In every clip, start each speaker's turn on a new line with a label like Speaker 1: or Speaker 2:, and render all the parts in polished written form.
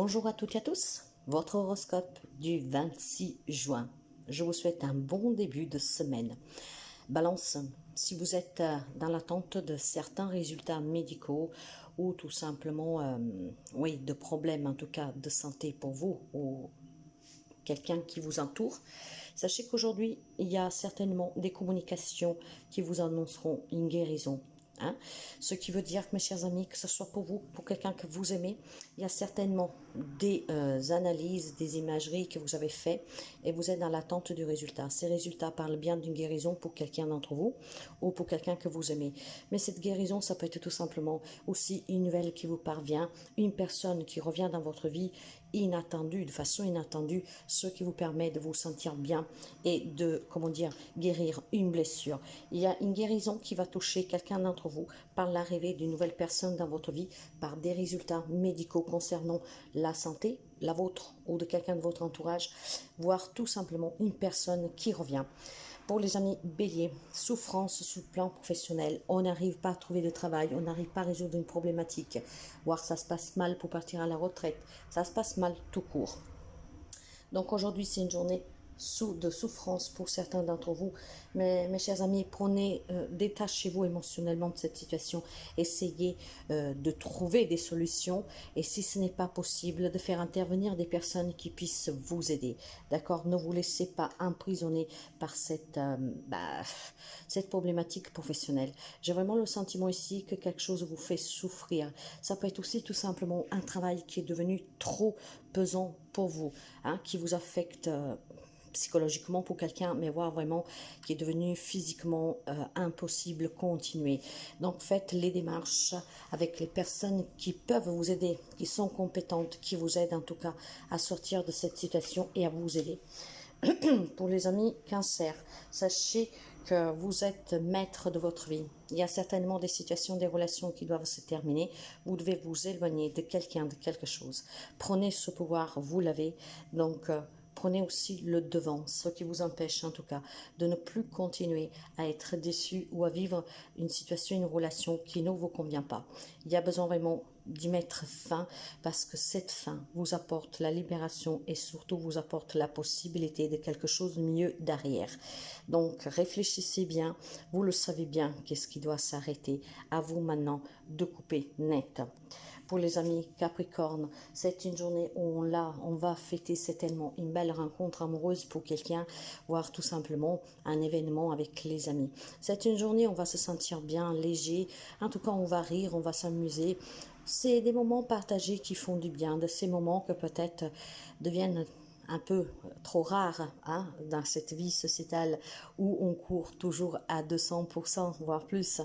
Speaker 1: Bonjour à toutes et à tous, votre horoscope du 26 juin. Je vous souhaite un bon début de semaine. Balance, si vous êtes dans l'attente de certains résultats médicaux ou tout simplement, de problèmes en tout cas de santé pour vous ou quelqu'un qui vous entoure, sachez qu'aujourd'hui, il y a certainement des communications qui vous annonceront une guérison. Ce qui veut dire, mes chers amis, que ce soit pour vous, pour quelqu'un que vous aimez, il y a certainement des analyses, des imageries que vous avez faites et vous êtes dans l'attente du résultat. Ces résultats parlent bien d'une guérison pour quelqu'un d'entre vous ou pour quelqu'un que vous aimez. Mais cette guérison, ça peut être tout simplement aussi une nouvelle qui vous parvient, une personne qui revient dans votre vie inattendue, de façon inattendue, ce qui vous permet de vous sentir bien et de, guérir une blessure. Il y a une guérison qui va toucher quelqu'un d'entre vous par l'arrivée d'une nouvelle personne dans votre vie, par des résultats médicaux concernant la santé, la vôtre ou de quelqu'un de votre entourage, voire tout simplement une personne qui revient. Pour les amis béliers, souffrance sur le plan professionnel, on n'arrive pas à trouver de travail, on n'arrive pas à résoudre une problématique, voire ça se passe mal pour partir à la retraite, ça se passe mal tout court. Donc aujourd'hui c'est une journée de souffrance pour certains d'entre vous. Mais mes chers amis, prenez, détachez-vous émotionnellement de cette situation. Essayez de trouver des solutions. Et si ce n'est pas possible, de faire intervenir des personnes qui puissent vous aider. D'accord? Ne vous laissez pas emprisonner par cette problématique professionnelle. J'ai vraiment le sentiment ici que quelque chose vous fait souffrir. Ça peut être aussi tout simplement un travail qui est devenu trop pesant pour vous, qui vous affecte psychologiquement pour quelqu'un, mais voir vraiment qui est devenu physiquement impossible continuer. Donc faites les démarches avec les personnes qui peuvent vous aider, qui sont compétentes, qui vous aident en tout cas à sortir de cette situation et à vous aider. Pour les amis cancer, sachez que vous êtes maître de votre vie. Il y a certainement des situations, des relations qui doivent se terminer. Vous devez vous éloigner de quelqu'un, de quelque chose. Prenez ce pouvoir, vous l'avez. Donc, prenez aussi le devant, ce qui vous empêche en tout cas de ne plus continuer à être déçu ou à vivre une situation, une relation qui ne vous convient pas. Il y a besoin vraiment d'y mettre fin parce que cette fin vous apporte la libération et surtout vous apporte la possibilité de quelque chose de mieux derrière. Donc réfléchissez bien, vous le savez bien qu'est-ce qui doit s'arrêter. À vous maintenant de couper net. Pour les amis Capricorne, c'est une journée où on va fêter certainement une belle rencontre amoureuse pour quelqu'un, voire tout simplement un événement avec les amis. C'est une journée où on va se sentir bien, léger, en tout cas on va rire, on va s'amuser. C'est des moments partagés qui font du bien, de ces moments que peut-être deviennent un peu trop rares dans cette vie sociétale où on court toujours à 200%, voire plus.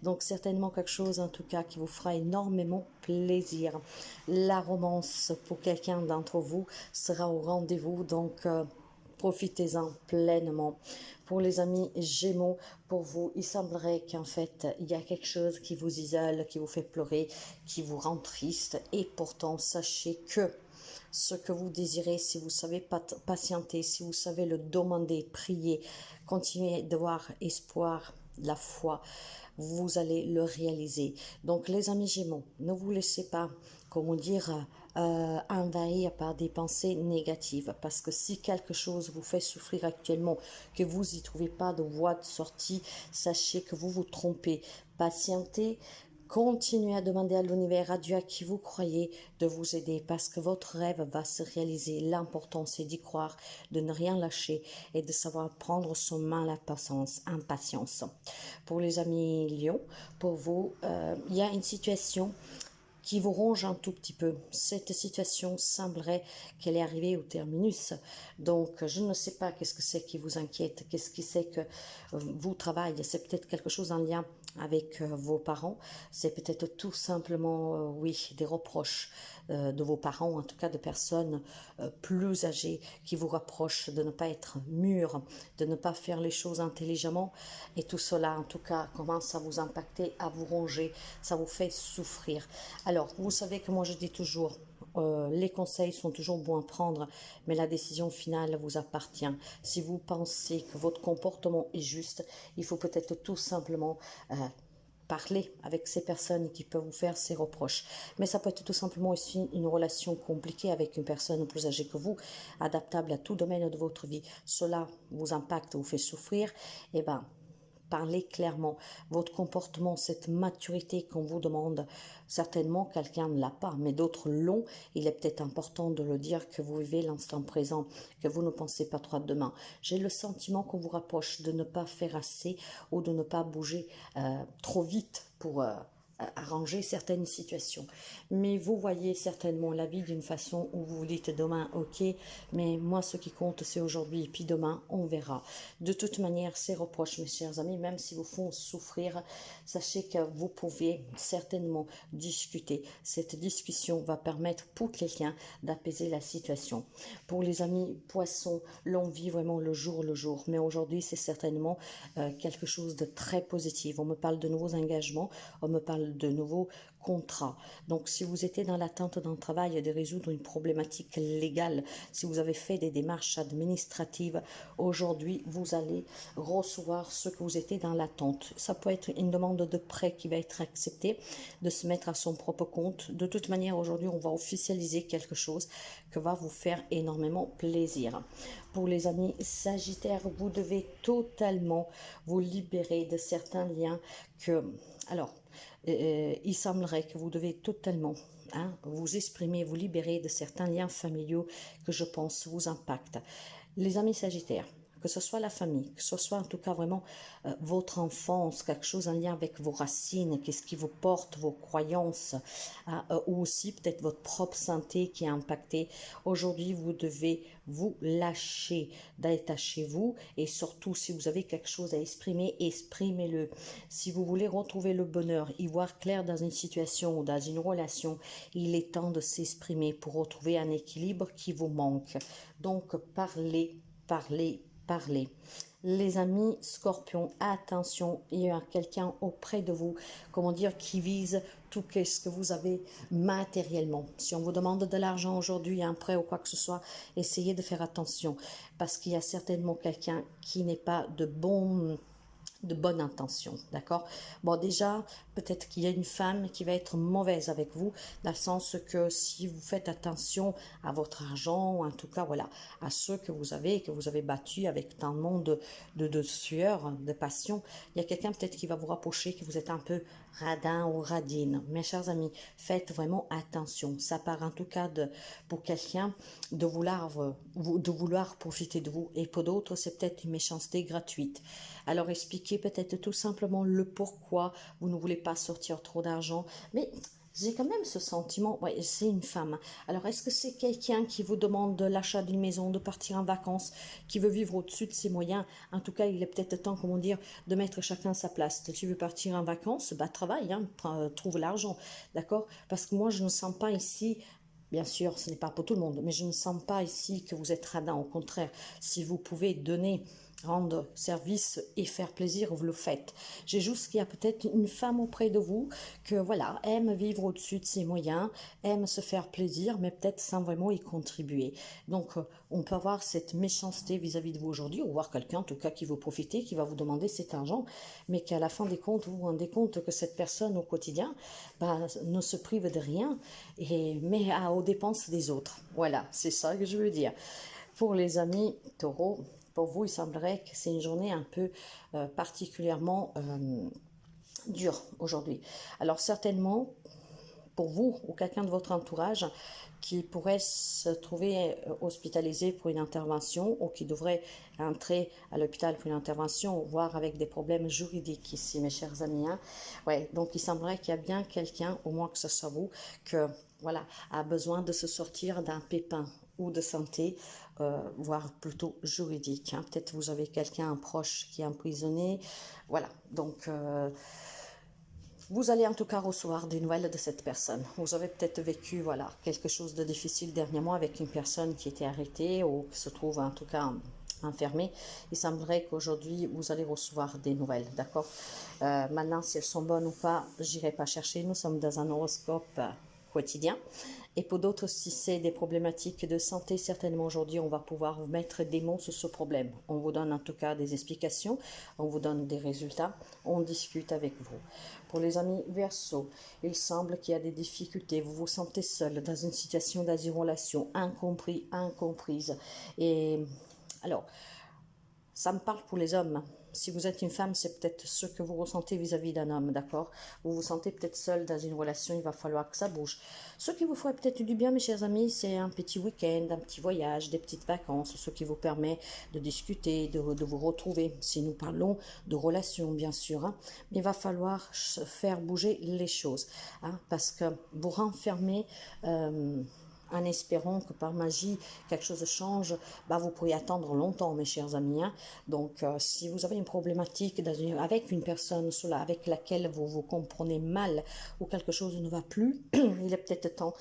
Speaker 1: Donc certainement quelque chose en tout cas qui vous fera énormément plaisir. La romance pour quelqu'un d'entre vous sera au rendez-vous, donc profitez-en pleinement. Pour les amis Gémeaux, pour vous, il semblerait qu'en fait, il y a quelque chose qui vous isole, qui vous fait pleurer, qui vous rend triste. Et pourtant, sachez que ce que vous désirez, si vous savez patienter, si vous savez le demander, prier, continuer d'avoir espoir, la foi, vous allez le réaliser. Donc les amis Gémeaux, ne vous laissez pas, envahir par des pensées négatives, parce que si quelque chose vous fait souffrir actuellement, que vous n'y trouvez pas de voie de sortie, sachez que vous vous trompez. Patientez. Continuez à demander à l'univers, à Dieu à qui vous croyez, de vous aider parce que votre rêve va se réaliser. L'important, c'est d'y croire, de ne rien lâcher et de savoir prendre son mal à impatience. Pour les amis Lions, pour vous, il y a une situation qui vous ronge un tout petit peu. Cette situation semblerait qu'elle est arrivée au terminus. Donc, je ne sais pas qu'est-ce que c'est qui vous inquiète, qu'est-ce qui c'est que vous travaillez. C'est peut-être quelque chose en lien avec vos parents. C'est peut-être tout simplement, des reproches de vos parents, en tout cas de personnes plus âgées qui vous rapprochent de ne pas être mûrs, de ne pas faire les choses intelligemment. Et tout cela, en tout cas, commence à vous impacter, à vous ronger. Ça vous fait souffrir. Alors, vous savez que moi je dis toujours, les conseils sont toujours bons à prendre, mais la décision finale vous appartient. Si vous pensez que votre comportement est juste, il faut peut-être tout simplement parler avec ces personnes qui peuvent vous faire ces reproches. Mais ça peut être tout simplement aussi une relation compliquée avec une personne plus âgée que vous, adaptable à tout domaine de votre vie. Cela vous impacte, vous fait souffrir, et ben parlez clairement. Votre comportement, cette maturité qu'on vous demande, certainement quelqu'un ne l'a pas, mais d'autres l'ont. Il est peut-être important de le dire, que vous vivez l'instant présent, que vous ne pensez pas trop à demain. J'ai le sentiment qu'on vous rapproche de ne pas faire assez ou de ne pas bouger trop vite pour arranger certaines situations. Mais vous voyez certainement la vie d'une façon où vous vous dites demain, ok, mais moi ce qui compte c'est aujourd'hui, et puis demain on verra. De toute manière, ces reproches, mes chers amis, même si vous font souffrir, sachez que vous pouvez certainement discuter. Cette discussion va permettre pour quelqu'un d'apaiser la situation. Pour les amis poissons, l'on vit vraiment le jour, mais aujourd'hui c'est certainement quelque chose de très positif. On me parle de nouveaux engagements, on me parle de nouveaux contrats. Donc si vous étiez dans l'attente d'un travail et de résoudre une problématique légale, si vous avez fait des démarches administratives, aujourd'hui vous allez recevoir ce que vous étiez dans l'attente. Ça peut être une demande de prêt qui va être acceptée, de se mettre à son propre compte. De toute manière, aujourd'hui on va officialiser quelque chose que va vous faire énormément plaisir. Pour les amis Sagittaires, vous devez totalement vous libérer de certains liens que... Alors, il semblerait que vous devez totalement vous exprimer, vous libérer de certains liens familiaux que je pense vous impactent. Les amis Sagittaires, que ce soit la famille, que ce soit en tout cas vraiment votre enfance, quelque chose en lien avec vos racines, qu'est-ce qui vous porte, vos croyances, ou aussi peut-être votre propre santé qui est impactée. Aujourd'hui, vous devez vous lâcher, détachez-vous, et surtout si vous avez quelque chose à exprimer, exprimez-le. Si vous voulez retrouver le bonheur, y voir clair dans une situation ou dans une relation, il est temps de s'exprimer pour retrouver un équilibre qui vous manque. Donc parlez, parlez, parlez. Les amis Scorpions, attention, il y a quelqu'un auprès de vous, comment dire, qui vise tout ce que vous avez matériellement. Si on vous demande de l'argent aujourd'hui, un prêt ou quoi que ce soit, essayez de faire attention, parce qu'il y a certainement quelqu'un qui n'est pas de bonne intention, d'accord? Bon, déjà, peut-être qu'il y a une femme qui va être mauvaise avec vous, dans le sens que si vous faites attention à votre argent, ou en tout cas, voilà, à ceux que vous avez battus avec tant de sueur, de passion, il y a quelqu'un peut-être qui va vous rapprocher, que vous êtes un peu radin ou radine. Mes chers amis, faites vraiment attention. Ça part en tout cas pour quelqu'un de vouloir profiter de vous, et pour d'autres, c'est peut-être une méchanceté gratuite. Alors expliquez peut-être tout simplement le pourquoi vous ne voulez pas sortir trop d'argent. Mais j'ai quand même ce sentiment, ouais, c'est une femme. Alors est-ce que c'est quelqu'un qui vous demande de l'achat d'une maison, de partir en vacances, qui veut vivre au-dessus de ses moyens? En tout cas, il est peut-être temps, comment dire, de mettre chacun sa place. Si tu veux partir en vacances, bah travaille, trouve l'argent, d'accord? Parce que moi, je ne sens pas ici... Bien sûr, ce n'est pas pour tout le monde, mais je ne sens pas ici que vous êtes radin. Au contraire, si vous pouvez donner, rendre service et faire plaisir, vous le faites. J'ai juste qu'il y a peut-être une femme auprès de vous que voilà, aime vivre au-dessus de ses moyens, aime se faire plaisir, mais peut-être sans vraiment y contribuer. Donc, on peut avoir cette méchanceté vis-à-vis de vous aujourd'hui, ou voir quelqu'un en tout cas qui veut profiter, qui va vous demander cet argent, mais qu'à la fin des comptes, vous vous rendez compte que cette personne au quotidien ne se prive de rien, mais aux dépenses des autres. Voilà, c'est ça que je veux dire. Pour les amis taureaux, pour vous, il semblerait que c'est une journée un peu particulièrement dure aujourd'hui. Alors certainement, pour vous ou quelqu'un de votre entourage qui pourrait se trouver hospitalisé pour une intervention ou qui devrait entrer à l'hôpital pour une intervention, voire avec des problèmes juridiques ici, mes chers amis. Ouais, donc il semblerait qu'il y a bien quelqu'un, au moins que ce soit vous, que voilà, a besoin de se sortir d'un pépin ou de santé, voire plutôt juridique. Peut-être vous avez quelqu'un proche qui est emprisonné. Voilà, donc vous allez en tout cas recevoir des nouvelles de cette personne. Vous avez peut-être vécu voilà, quelque chose de difficile dernièrement avec une personne qui était arrêtée ou qui se trouve en tout cas enfermée. Il semblerait qu'aujourd'hui vous allez recevoir des nouvelles, d'accord? Maintenant, si elles sont bonnes ou pas, j'irai pas chercher. Nous sommes dans un horoscope quotidien. Et pour d'autres, si c'est des problématiques de santé, certainement aujourd'hui, on va pouvoir mettre des mots sur ce problème. On vous donne en tout cas des explications, on vous donne des résultats, on discute avec vous. Pour les amis Verseau, il semble qu'il y a des difficultés, vous vous sentez seul dans une situation d'isolation, incompris, incomprise. Et alors, ça me parle pour les hommes. Si vous êtes une femme, c'est peut-être ce que vous ressentez vis-à-vis d'un homme, d'accord? Vous vous sentez peut-être seul dans une relation, il va falloir que ça bouge. Ce qui vous ferait peut-être du bien, mes chers amis, c'est un petit week-end, un petit voyage, des petites vacances, ce qui vous permet de discuter, de vous retrouver. Si nous parlons de relations, bien sûr, hein, mais il va falloir faire bouger les choses, hein, parce que vous renfermer... en espérant que par magie quelque chose change, bah vous pourriez attendre longtemps, mes chers amis, hein. Donc si vous avez une problématique avec une personne avec laquelle vous vous comprenez mal ou quelque chose ne va plus, il est peut-être temps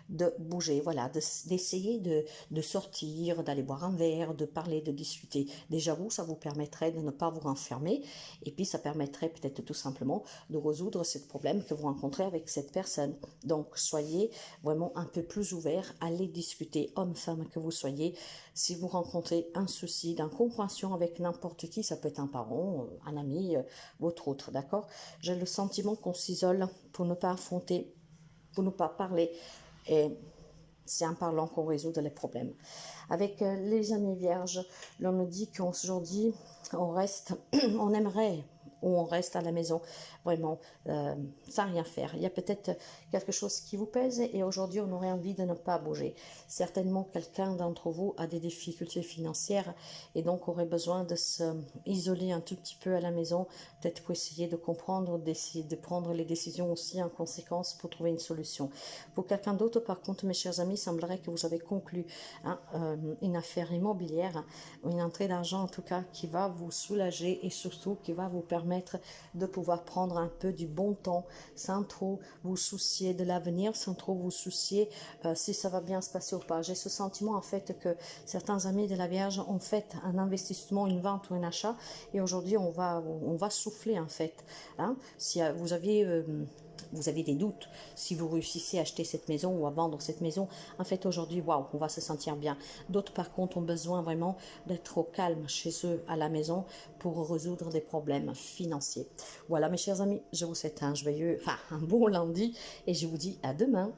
Speaker 1: de bouger, voilà, d'essayer de sortir, d'aller boire un verre, de parler, de discuter. Déjà vous, ça vous permettrait de ne pas vous renfermer et puis ça permettrait peut-être tout simplement de résoudre ce problème que vous rencontrez avec cette personne. Donc soyez vraiment un peu plus ouvert, allez discuter, homme, femme que vous soyez. Si vous rencontrez un souci d'incompréhension avec n'importe qui, ça peut être un parent, un ami, votre autre, d'accord? J'ai le sentiment qu'on s'isole pour ne pas affronter, pour ne pas parler. Et c'est en parlant qu'on résout les problèmes. Avec les amis vierges, l'on me dit qu'aujourd'hui, on reste, on aimerait ou on reste à la maison, vraiment, sans rien faire. Il y a peut-être quelque chose qui vous pèse et aujourd'hui, on aurait envie de ne pas bouger. Certainement, quelqu'un d'entre vous a des difficultés financières et donc aurait besoin de s'isoler un tout petit peu à la maison, peut-être pour essayer de comprendre, d'essayer de prendre les décisions aussi en conséquence pour trouver une solution. Pour quelqu'un d'autre, par contre, mes chers amis, il semblerait que vous avez conclu une affaire immobilière, une entrée d'argent en tout cas, qui va vous soulager et surtout qui va vous permettre de pouvoir prendre un peu du bon temps sans trop vous soucier de l'avenir, sans trop vous soucier si ça va bien se passer ou pas. J'ai ce sentiment en fait que certains amis de la Vierge ont fait un investissement, une vente ou un achat et aujourd'hui on va souffler en fait. Hein? Si vous avez des doutes, si vous réussissez à acheter cette maison ou à vendre cette maison, en fait aujourd'hui, waouh, on va se sentir bien. D'autres par contre ont besoin vraiment d'être au calme chez eux à la maison pour résoudre des problèmes financiers. Voilà mes chers amis, je vous souhaite un bon lundi et je vous dis à demain.